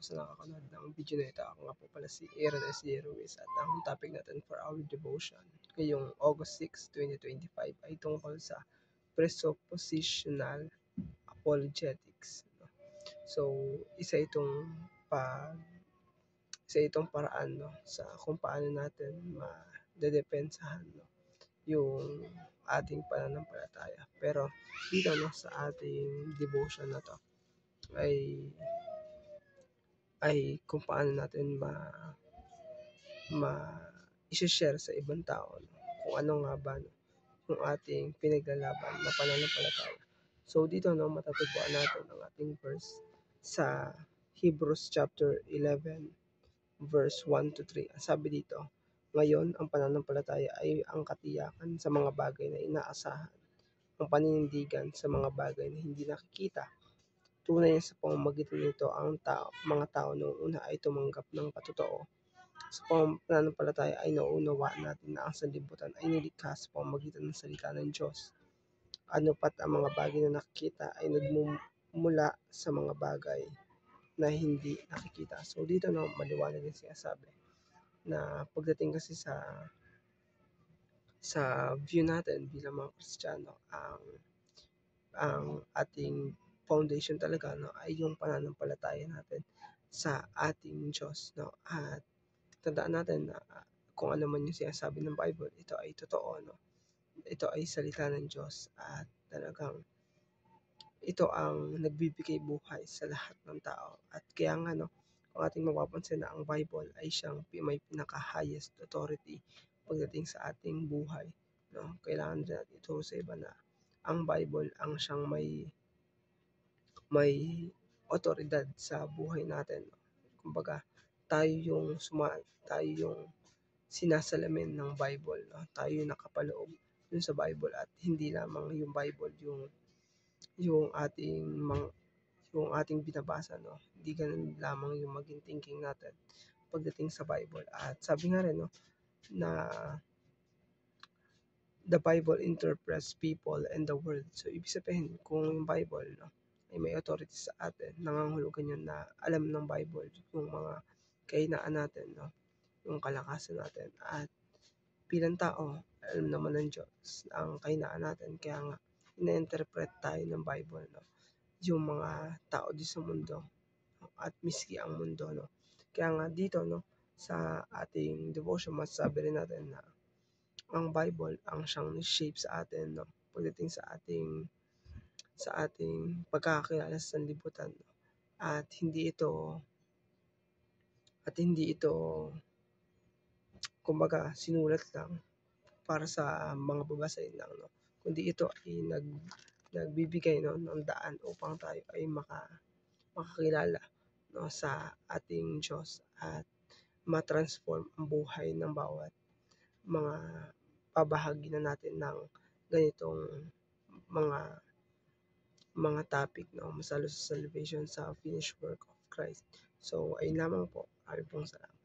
sa nakakanood ng video na ito. Ako nga po pala si Aaron S. Ruiz at ang topic natin for our devotion ngayong August 6, 2025 ay tungkol sa presuppositional apologetics. So, isa itong paraan sa kung paano natin madedepensahan yung ating pananampalataya. Pero dito sa ating devotion na to ay kung paano natin i-share sa ibang tao kung ano nga ba yung ating pinaglalaban na pananampalataya. So dito matatagpuan natin ang ating verse sa Hebrews chapter 11 verse 1 to 3. Ang sabi dito, ngayon ang pananampalataya ay ang katiyakan sa mga bagay na inaasahan, ang paninindigan sa mga bagay na hindi nakikita. Tunay sa pamamagitan nito ang mga tao noong una ay tumanggap ng patotoo. Sa pananampalataya ay nauunawaan natin na ang sanlibutan ay nilikha sa pamamagitan ng salita ng Diyos. Ano pat ang mga bagay na nakikita ay nagmumula sa mga bagay na hindi nakikita. So dito maliwanag yung sinasabi na pagdating kasi sa view natin bilang mga Kristiyano, ang ating foundation talaga ay yung pananampalataya natin sa ating Diyos, at tandaan natin na kung ano man yung sinasabi ng Bible, ito ay totoo, ito ay salita ng Diyos at talagang ito ang nagbibigay buhay sa lahat ng tao. At kaya nga kung ating mapapansin na ang Bible ay siyang may pinaka-highest authority pagdating sa ating buhay. Kailangan din natin ituro sa iba na ang Bible ang siyang may otoridad sa buhay natin. Kumbaga, tayo yung sinasalamin ng Bible. Tayo yung nakapaloob dun sa Bible at hindi lamang yung Bible yung ating binabasa. Hindi ganun lamang yung maging thinking natin pagdating sa Bible. At sabi nga rin na the Bible interprets people and the world. So ibig sabihin kung yung Bible ay may authority sa atin, nangangahulugan yun na alam ng Bible yung mga kahinaan natin, yung kalakasan natin, at bilang tao alam naman ng Diyos ang kahinaan natin. Kaya nga ina-interpret tayo ng Bible, yung mga tao di sa mundo at miski ang mundo. Kaya nga dito sa ating devotion masasabi rin natin na ang Bible ang siyang shape sa atin pagdating sa ating pagkakakilala sa sanlibutan, at hindi ito kumbaga sinulat lang para sa mga babasahin lang, kundi ito ay nagbibigay ng daan upang tayo ay makakilala sa ating Diyos at matransform ang buhay ng bawat mga babahagi na natin ng ganitong mga topic masalo sa salvation sa finished work of Christ. So ayun lamang po. Maraming pong salamat.